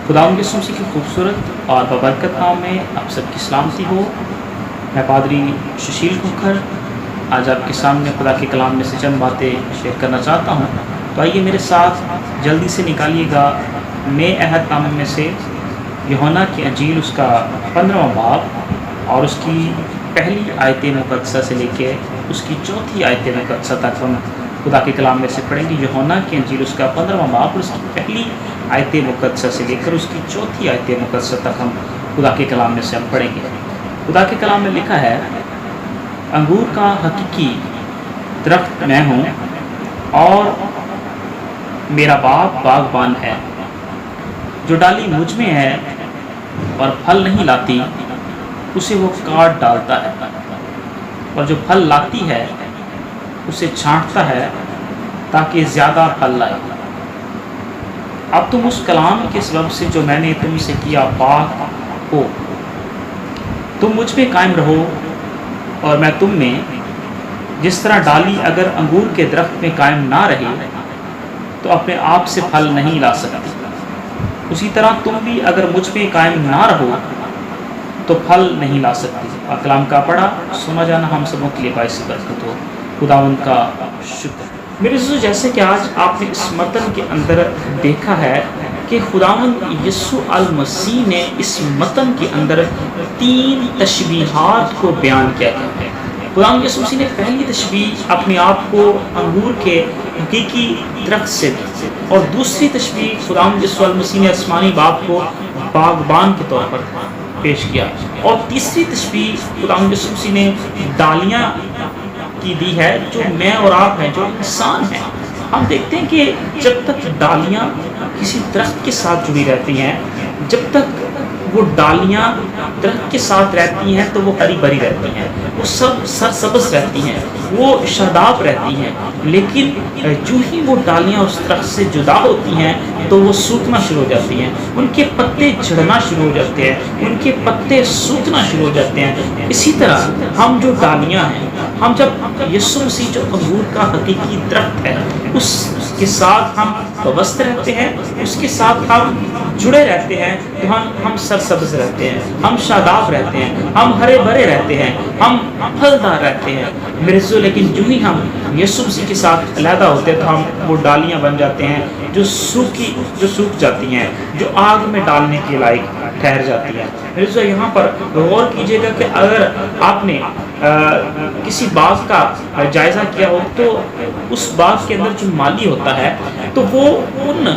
خداوند یسوع مسیح کی خوبصورت اور ببرکت نام میں آپ سب کی سلامتی ہو۔ میں پادری ششیل کھوکھر آج آپ کے سامنے خدا کے کلام میں سے چند باتیں شیئر کرنا چاہتا ہوں، تو آئیے میرے ساتھ جلدی سے نکالیے گا نئے عہد نامے میں سے یوحنا کی انجیل، اس کا 15واں باب اور اس کی پہلی آیت مقدسہ سے لے کے اس کی چوتھی آیت مقدسہ تک ہم خدا کے کلام میں سے پڑھیں گے۔ یوحنا کی انجیل اس کا 15واں باب اور اس کی پہلی آیت مقدسہ سے لے کر اس کی چوتھی آیت مقدسہ تک ہم خدا کے کلام میں سے ہم پڑھیں گے۔ خدا کے کلام میں لکھا ہے، انگور کا حقیقی درخت میں ہوں اور میرا باپ باغبان ہے۔ جو ڈالی مجھ میں ہے اور پھل نہیں لاتی اسے وہ کاٹ ڈالتا ہے، اور جو پھل لاتی ہے اسے چھانٹتا ہے تاکہ زیادہ پھل لائے۔ اب تم اس کلام کے سبب سے جو میں نے تم سے کیا پاک ہو۔ تم مجھ میں قائم رہو اور میں تم میں۔ جس طرح ڈالی اگر انگور کے درخت میں قائم نہ رہے تو اپنے آپ سے پھل نہیں لا سکتی، اسی طرح تم بھی اگر مجھ میں قائم نہ رہو تو پھل نہیں لا سکتی۔ اور کلام کا پڑھا سنا جانا ہم سبوں کے لیے باعث برکت ہو۔ خداوند کا شکر۔ میرے دوستو، جیسے کہ آج آپ نے اس متن کے اندر دیکھا ہے کہ خداوند یسوع المسیح نے اس متن کے اندر 3 تشبیہات کو بیان کیا ہے۔ خداوند یسوع مسیح نے پہلی تشبیہ اپنے آپ کو انگور کے حقیقی درخت سے دی، اور دوسری تشبیہ خداوند یسوع المسیح نے آسمانی باپ کو باغبان کے طور پر پیش کیا، اور تیسری تشبیہ خداوند یسوع مسیح نے ڈالیاں کی دی ہے، جو میں اور آپ ہیں، جو انسان ہیں۔ ہم دیکھتے ہیں کہ جب تک ڈالیاں کسی درخت کے ساتھ جڑی رہتی ہیں، جب تک وہ ڈالیاں درخت کے ساتھ رہتی ہیں تو وہ ہری بھری رہتی ہیں، وہ سب سرسبز رہتی ہیں، وہ شاداب رہتی ہیں۔ لیکن جو ہی وہ ڈالیاں اس درخت سے جدا ہوتی ہیں تو وہ سوکھنا شروع ہو جاتی ہیں، ان کے پتے جھڑنا شروع ہو جاتے ہیں، ان کے پتے سوکھنا شروع ہو جاتے ہیں۔ اسی طرح ہم جو ڈالیاں ہیں، ہم جب یسوع مسیح جو انگور کا حقیقی درخت ہے اس کے ساتھ ہم وابستہ رہتے ہیں، اس کے ساتھ ہم جڑے رہتے ہیں، تو ہم سرسبز رہتے ہیں، ہم شاداب رہتے ہیں، ہم ہرے بھرے رہتے ہیں، ہم پھلدار رہتے ہیں۔ میرے دوستو، لیکن جو ہی ہم یسوع مسیح کے ساتھ علیحدہ ہوتے ہیں تو ہم وہ ڈالیاں بن جاتے ہیں جو سوکھ جاتی ہیں، جو آگ میں ڈالنے کے لائق ٹھہر جاتی ہیں۔ میرے دوستو، یہاں پر غور کیجیے گا کہ اگر آپ نے کسی باغ کا جائزہ کیا ہو تو اس باغ کے اندر جو مالی ہوتا ہے تو وہ ان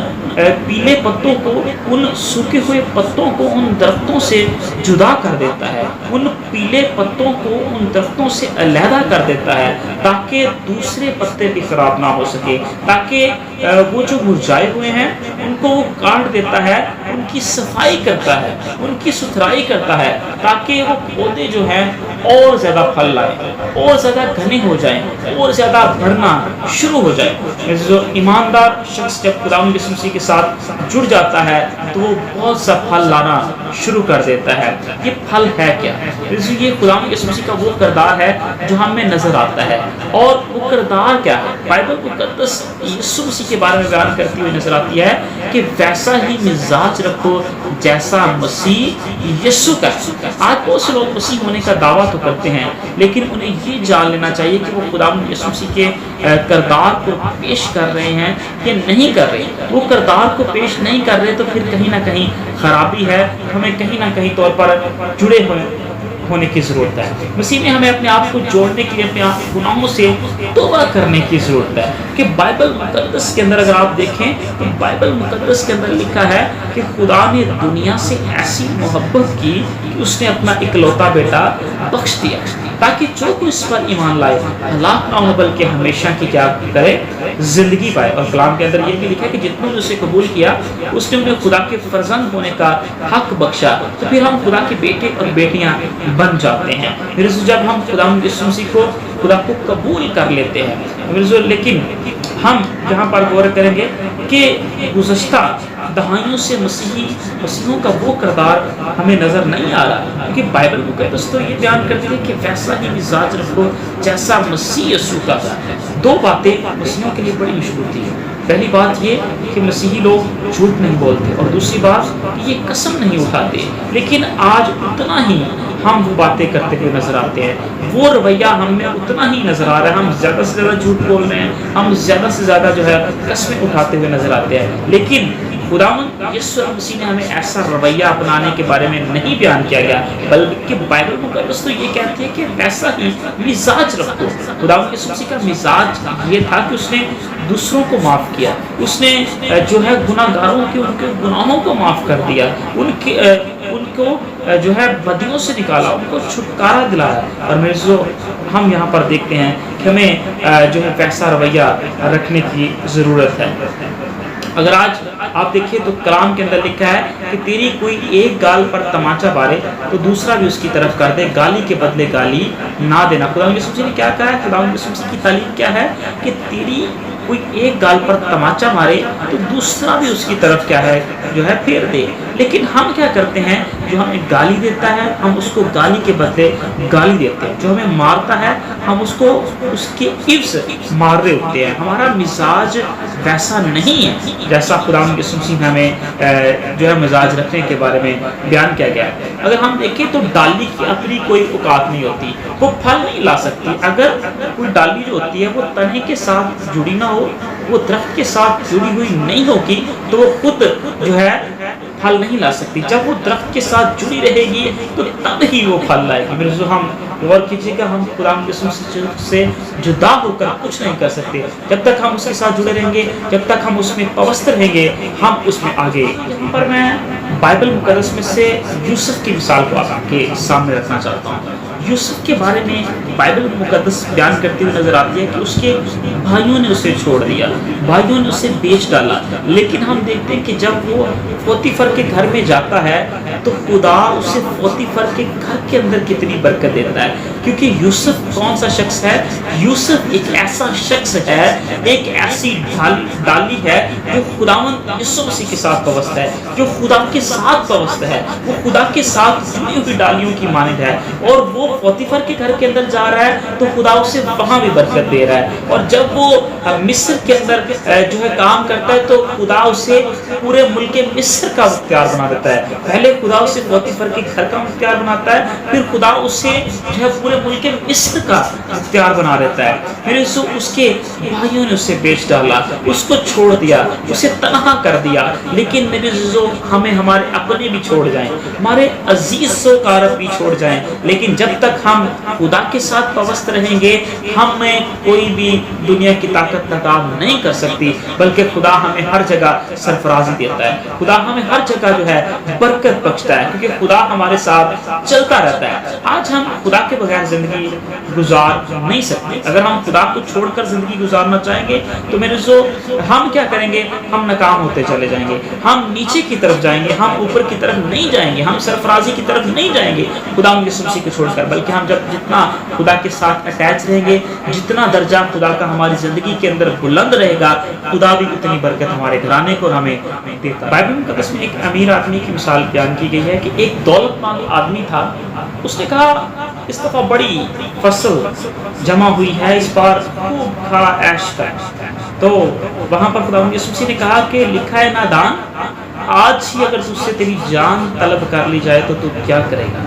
پیلے پتوں کو، ان سوکھے ہوئے پتوں کو ان درختوں سے جدا کر دیتا ہے، ان پیلے پتوں کو ان درختوں سے علیحدہ کر دیتا ہے تاکہ دوسرے پتے بھی خراب نہ ہو سکے، تاکہ وہ جو مرجھائے ہوئے ہیں ان کو وہ کاٹ دیتا ہے، ان کی صفائی کرتا ہے، ان کی ستھرائی کرتا ہے تاکہ وہ پودے جو ہیں اور زیادہ پھل لائیں، اور زیادہ گھنے ہو جائیں، اور زیادہ بڑھنا شروع ہو جائے۔ جو ایماندار شخص جب خداوند یسوع مسیح کے ساتھ جڑ جاتا ہے تو وہ بہت سا پھل لانا شروع کر دیتا ہے۔ یہ پھل ہے کیا؟ یہ خداوند یسوع مسیح کا وہ کردار ہے جو ہم میں نظر آتا ہے، اور وہ کردار کیا ہے؟ بائبل مقدس یسوع مسیح کے بارے میں بیان کرتی ہوئی نظر آتی ہے کہ ویسا ہی مزاج رکھو جیسا مسیح یسوع کا ہے۔ آج بہت سے لوگ مسیح ہونے کا دعویٰ تو کرتے ہیں، لیکن انہیں یہ جان لینا چاہیے کہ وہ خداوند یسوع مسیح کے کردار کو پیش کر رہے ہیں یا نہیں کر رہے۔ وہ کردار کو پیش نہیں کر رہے تو پھر کہیں نہ کہیں خرابی ہے، ہمیں کہیں نہ کہیں طور پر جڑے ہونے کی ضرورت ہے۔ مسیح میں ہمیں اپنے آپ کو جوڑنے کے لیے اپنے گناہوں سے توبہ کرنے کی ضرورت ہے۔ کہ بائبل مقدس کے اندر اگر آپ دیکھیں تو بائبل مقدس کے اندر لکھا ہے کہ خدا نے دنیا سے ایسی محبت کی کہ اس نے اپنا اکلوتا بیٹا بخش دیا تاکہ جو کوئی اس پر ایمان لائے ہلاک نہ ہو بلکہ ہمیشہ کی کیا کرے، زندگی پائے۔ اور کلام کے اندر یہ بھی لکھا ہے کہ جتنوں نے اسے قبول کیا اس نے انہیں خدا کے فرزند ہونے کا حق بخشا، تو پھر ہم خدا کے بیٹے اور بیٹیاں بن جاتے ہیں۔ جب ہم خداوند یسوع مسیح کو خدا کو قبول کر لیتے ہیں، لیکن ہم یہاں پر غور کریں گے کہ گزشتہ دہائیوں سے مسیحوں کا وہ کردار ہمیں نظر نہیں آ رہا، کیونکہ بائبل مقدس تو یہ بیان کرتی ہے کہ ویسا ہی مزاج رکھو جیسا مسیح یسوع کا تھا۔ دو باتیں مسیحیوں کے لیے بڑی مشہور تھی۔ پہلی بات یہ کہ مسیحی لوگ جھوٹ نہیں بولتے، اور دوسری بات کہ یہ قسم نہیں اٹھاتے۔ لیکن آج اتنا ہی ہم وہ باتیں کرتے ہوئے نظر آتے ہیں، وہ رویہ ہم میں اتنا ہی نظر آ رہا ہے، ہم زیادہ سے زیادہ جھوٹ بول رہے ہیں، ہم زیادہ سے زیادہ جو ہے قسمیں اٹھاتے ہوئے نظر آتے ہیں۔ لیکن خداوند یسوع مسیح نے ہمیں ایسا رویہ اپنانے کے بارے میں نہیں بیان کیا گیا، بلکہ بائبل مقدس تو یہ کہتی ہے کہ ویسا ہی مزاج رکھو۔ خداوند یسوع مسیح کا مزاج یہ تھا کہ اس نے دوسروں کو معاف کیا، اس نے جو ہے گناہ گاروں کے ان کے گناہوں کو معاف کر دیا، ان کو جو ہے بدیوں سے نکالا، ان کو چھٹکارا دلایا۔ اور میرے جو ہم یہاں پر دیکھتے ہیں کہ ہمیں جو ہے ویسا رویہ رکھنے کی ضرورت ہے۔ اگر آج آپ دیکھیں تو کلام کے اندر لکھا ہے کہ تیری کوئی ایک گال پر تماچا مارے تو دوسرا بھی اس کی طرف کر دے، گالی کے بدلے گالی نہ دینا۔ خداوند یسوع مسیح نے کیا کہا ہے؟ خداوند یسوع مسیح کی تعلیم کیا ہے کہ تیری کوئی ایک گال پر تماچا مارے تو دوسرا بھی اس کی طرف کیا ہے جو ہے پھیر دے۔ لیکن ہم کیا کرتے ہیں؟ جو ہمیں گالی دیتا ہے ہم اس کو گالی کے بدلے گالی دیتے ہیں، جو ہمیں مارتا ہے ہم اس کو اس کے عوض مار رہے ہوتے ہیں۔ ہمارا مزاج ویسا نہیں ہے جیسا خداوند یسوع مسیح نے ہمیں جو ہے مزاج رکھنے کے بارے میں بیان کیا گیا ہے۔ اگر ہم دیکھیں تو ڈالی کی اپنی کوئی اوقات نہیں ہوتی، وہ پھل نہیں لا سکتی۔ اگر کوئی ڈالی جو ہوتی ہے وہ تنے کے ساتھ جڑی نہ ہو، وہ درخت کے ساتھ جڑی ہوئی نہیں ہوگی تو وہ خود جو ہے پھل نہیں لا سکتی۔ جب وہ درخت کے ساتھ جڑی رہے گی تو تب ہی وہ پھل لائے گی۔ میرے ہم غور کیجیے گا، ہم خداوند یسوع سے جدا ہو کر کچھ نہیں کر سکتے۔ جب تک ہم اس کے ساتھ جڑے رہیں گے، جب تک ہم اس میں پوست رہیں گے، ہم اس میں آگے۔ یہاں پر میں بائبل مقدس میں سے یوسف کی مثال کو آپ کے سامنے رکھنا چاہتا ہوں۔ یوسف کے بارے میں بائبل مقدس بیان کرتے ہوئے نظر آتی ہے کہ اس کے بھائیوں نے اسے چھوڑ دیا، بھائیوں نے اسے بیچ ڈالا۔ لیکن ہم دیکھتے ہیں کہ جب وہ پوتیفر کے گھر میں جاتا ہے تو خدا اسے پوتیفر کے گھر کے اندر کتنی برکت دیتا ہے، کیونکہ یوسف کون سا شخص ہے؟ یوسف ایک ایسا شخص ہے، ایک ایسی ڈالی ہے جو خداوند یسوع مسیح کے ساتھ وابستہ ہے، جو خدا کے ساتھ وابستہ ہے، وہ خدا کے ساتھ جڑی ہوئی ڈالیوں کی مانند ہے۔ اور وہ پوتیفر کے گھر کے اندر جا رہا ہے تو خدا اسے وہاں بھی برکت دے رہا ہے۔ اور جب وہ مصر کے اندر جو ہے کام کرتا ہے تو خدا اسے پورے ملک مصر کا مختار بنا دیتا ہے۔ پہلے خدا اسے پوتیفر کے گھر کا مختار بناتا ہے، پھر خدا اسے جو ہے پورے ملک مصر کا مختار بنا دیتا ہے۔ پھر اس کے بھائیوں نے اسے بیچ ڈالا، اس کو چھوڑ دیا، اسے تنہا کر دیا۔ لیکن میرے عزیزو، ہمیں ہمارے اپنے بھی چھوڑ جائیں، ہمارے عزیز سو کارب بھی چھوڑ جائیں، لیکن جب تک ہم خدا کے ساتھ پابست رہیں گے ہمیں کوئی بھی دنیا کی طاقت ناکام نہیں کر سکتی، بلکہ خدا ہمیں ہر جگہ سرفرازی دیتا ہے، خدا ہمیں ہر جگہ جو ہے برکت بخشتا ہے، کیونکہ خدا ہمارے ساتھ چلتا رہتا ہے۔ آج ہم خدا کے بغیر زندگی گزار نہیں سکتے۔ اگر ہم خدا کو چھوڑ کر زندگی گزارنا چاہیں گے تو میرے ہم کیا کریں گے؟ ہم ناکام ہوتے چلے جائیں گے، ہم نیچے کی طرف جائیں گے، ہم اوپر کی طرف نہیں جائیں گے، ہم سرفرازی کی طرف نہیں جائیں گے خدا یسوع مسیح کو چھوڑ کر، بلکہ ہم جتنا خدا کے ساتھ اٹیچ رہیں گے، جتنا درجہ خدا کا ہماری زندگی کے اندر بلند رہے گا، خدا بھی اتنی برکت ہمارے گھرانے کو ہمیں دیتا ہے۔ بائبل مقدس میں ایک امیر آدمی کی مثال بیان کی گئی ہے کہ ایک دولت مند آدمی تھا، اس نے کہا اس دفعہ بڑی فصل جمع ہوئی ہے، اس بار خوب کھا عیش کر۔ تو وہاں پر خدا یسوع مسیح نے کہا کہ لکھا ہے نادان، آج ہی اگر تجھ سے تیری جان طلب کر لی جائے تو تو کیا کرے گا؟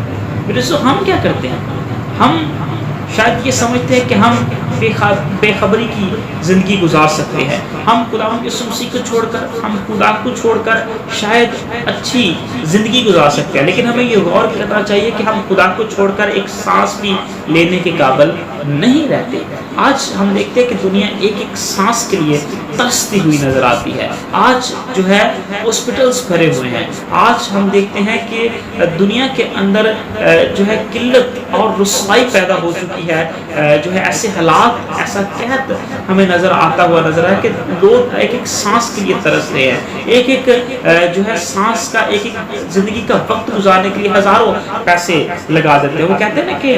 میرے ہم کیا کرتے ہیں؟ ہم شاید یہ سمجھتے ہیں کہ ہم بے خبری کی زندگی گزار سکتے ہیں، ہم خداوند یسوع مسیح کو چھوڑ کر، ہم خدا کو چھوڑ کر شاید اچھی زندگی گزار سکتے ہیں، لیکن ہمیں یہ غور کرنا چاہیے کہ ہم خدا کو چھوڑ کر ایک سانس بھی لینے کے قابل نہیں رہتے۔ آج ہم دیکھتے ہیں کہ دنیا ایک ایک سانس کے لیے ترستی ہوئی نظر آتی ہے، آج جو ہے ہاسپٹلس بھرے ہوئے ہیں، آج ہم دیکھتے ہیں کہ دنیا کے اندر جو ہے قلت اور رسوائی پیدا ہو چکی ہوتی ہے جو ہے ایسے حالات، ایسا قحط ہمیں نظر آتا ہوا نظر آیا کہ لوگ ایک ایک سانس کے لیے ترس رہے ہیں، ایک ایک جو ہے سانس کا، ایک ایک زندگی کا وقت گزارنے کے لیے ہزاروں پیسے لگا دیتے ہیں۔ وہ کہتے ہیں نا کہ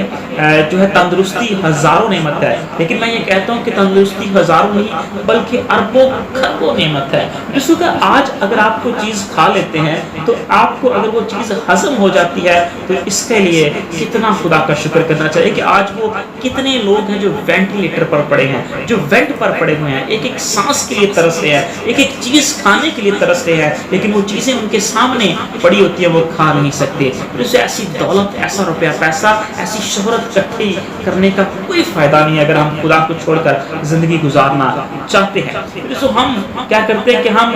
جو ہے تندرستی ہزاروں نعمت ہے، لیکن میں یہ کہتا ہوں کہ تندرستی ہزاروں نہیں بلکہ اربوں کھربوں نعمت ہے۔ جس کہ آج اگر آپ کوئی چیز کھا لیتے ہیں تو آپ کو اگر وہ چیز ہضم ہو جاتی ہے تو اس کے لیے کتنا خدا کا شکر کرنا چاہیے کہ آج وہ کتنے لوگ ہیں جو وینٹیلیٹر پر پڑے ہیں، جو وینٹ پر پڑے ہوئے ہیں، ایک ایک سانس کے لیے ترس رہے ہیں، ایک ایک چیز کھانے کے لیے ترس رہے ہیں، لیکن وہ چیزیں ان کے سامنے پڑی ہوتی ہیں، وہ کھا نہیں سکتے۔ اسے ایسی دولت، ایسا روپیہ پیسہ، ایسی شہرت اکٹھی کرنے کا کوئی فائدہ نہیں اگر ہم خدا کو چھوڑ کر زندگی گزارنا چاہتے ہیں۔ تو ہم کیا کرتے ہیں کہ ہم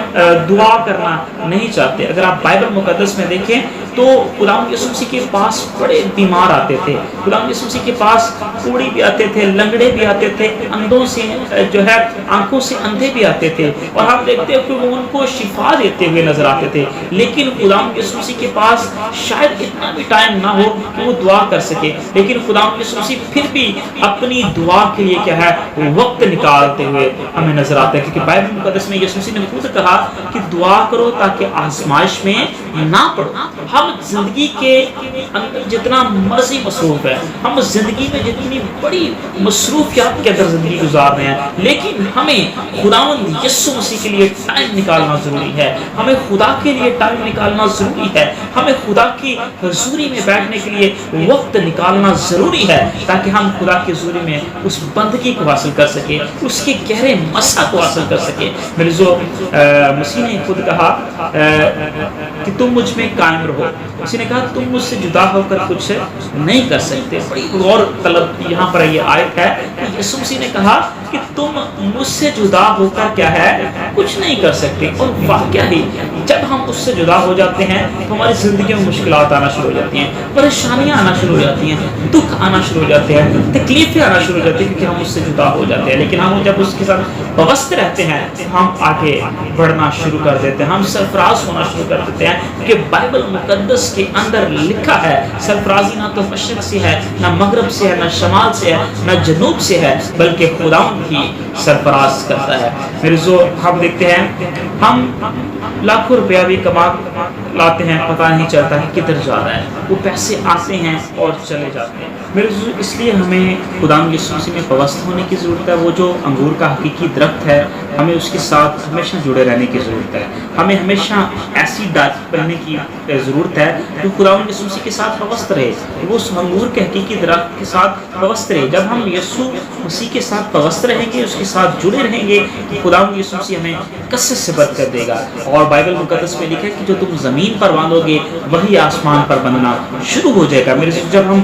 دعا کرنا نہیں چاہتے۔ اگر آپ بائبل مقدس میں دیکھیں تو خداوند یسوع مسیح کے پاس بڑے بیمار آتے تھے، خداوند یسوع مسیح کے پاس کوڑی بھی آتے تھے، لنگڑے بھی آتے تھے، اندھوں سے جو ہے آنکھوں سے اندھے بھی آتے تھے، اور ہم دیکھتے ہیں کہ وہ ان کو شفا دیتے ہوئے نظر آتے تھے، لیکن خداوند یسوع مسیح کے پاس شاید اتنا بھی ٹائم نہ ہو کہ وہ دعا کر سکے، لیکن خداوند یسوع مسیح پھر بھی اپنی دعا کے لیے کیا ہے وقت نکالتے ہوئے ہمیں نظر آتا ہے، کیونکہ بائبل مقدس میں یسوع مسیح نے خود کہا کہ دعا کرو تاکہ آزمائش میں نہ پڑو۔ ہم زندگی کے اندر جتنا مرضی مصروف ہے، ہم زندگی میں جتنی بڑی مصروفیات کے اندر زندگی گزار رہے ہیں، لیکن ہمیں خداوند یسوع مسیح کے لیے ٹائم نکالنا ضروری ہے، ہمیں خدا کے لیے ٹائم نکالنا ضروری ہے، ہمیں خدا کی حضوری میں بیٹھنے کے لیے وقت نکالنا ضروری ہے، تاکہ ہم خدا کی حضوری میں اس بندگی کو حاصل کر سکیں، اس کے گہرے مسا کو حاصل کر سکیں۔ میرے جو مسیح نے خود کہا کہ تم مجھ میں قائم رہو، اسی نے کہا تم مجھ سے جدا ہو کر کچھ نہیں کر سکتے۔ بڑی غور طلب یہاں پر یہ آیت ہے کہ یسوع مسیح نے کہا کہ تم مجھ سے جدا ہو کر کیا ہے کچھ نہیں کر سکتے، اور واقعہ ہی جب ہم اس سے جدا ہو جاتے ہیں تو ہماری زندگی میں مشکلات آنا شروع ہو جاتی ہیں، پریشانیاں آنا شروع ہو جاتی ہیں، دکھ آنا شروع ہو جاتے ہیں، تکلیفیں آنا شروع ہو جاتی ہیں، کیونکہ ہم اس سے جدا ہو جاتے ہیں۔ لیکن ہم جب اس کے ساتھ وابستہ رہتے ہیں ہم آگے بڑھنا شروع کر دیتے ہیں، ہم سرفراز ہونا شروع کر دیتے ہیں، کہ بائبل مقدس کے اندر لکھا ہے سرفرازی نہ تو مشرق سے ہے، نہ مغرب سے ہے، نہ شمال سے ہے، نہ جنوب سے ہے، بلکہ خداوند ہی سرفراز کرتا ہے۔ میرے جو ہم دیکھتے ہیں ہم لاکھوں روپیہ بھی کما لاتے ہیں، پتہ نہیں چلتا ہے کدھر جا رہا ہے، وہ پیسے آتے ہیں اور چلے جاتے ہیں۔ میرے اس لیے ہمیں خداوند یسوع مسیح میں وابستہ ہونے کی ضرورت ہے۔ وہ جو انگور کا حقیقی درخت ہے ہمیں اس کے ساتھ ہمیشہ جڑے رہنے کی ضرورت ہے، ہمیں ہمیشہ ایسی ڈالی پہننے کی ضرورت ہے جو خداوند یسوع مسیح کے ساتھ وابستہ رہے، وہ اس انگور کے حقیقی درخت کے ساتھ وابستہ رہے۔ جب ہم یسوع مسیح کے ساتھ وابستہ رہیں گے، اس کے ساتھ جڑے رہیں گے، تو خداوند یسوع مسیح ہمیں کثرت سے برکت دے گا۔ اور بائبل مقدس میں لکھا ہے کہ جو تم زمین پر باندھو گے وہی آسمان پر بندھنا شروع ہو جائے گا۔ میرے جب ہم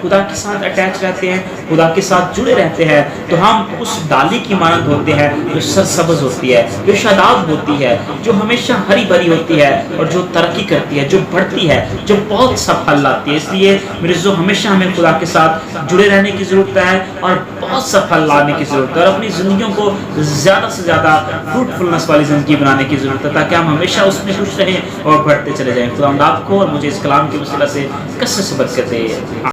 خدا کے ساتھ اٹیچ رہتے ہیں، خدا کے ساتھ جڑے رہتے ہیں، تو ہم اس ڈالی کی مانند ہوتے ہیں جو سرسبز ہوتی ہے، جو شاداب ہوتی ہے، جو ہمیشہ ہری بھری ہوتی ہے، اور جو ترقی کرتی ہے، جو بڑھتی ہے، جو بہت سا پھل لاتی ہے۔ اس لیے میرے جو ہمیشہ ہمیں خدا کے ساتھ جڑے رہنے کی ضرورت ہے اور بہت سا پھل لانے کی ضرورت ہے، اور اپنی زندگیوں کو زیادہ سے زیادہ فروٹفلنس والی زندگی بنانے کی ضرورت ہے، تاکہ ہم ہمیشہ اس میں خوش رہیں اور بڑھتے چلے جائیں۔ خدا آپ کو اور مجھے اس کلام کی وسیلہ سے کثرت سے برکت دے۔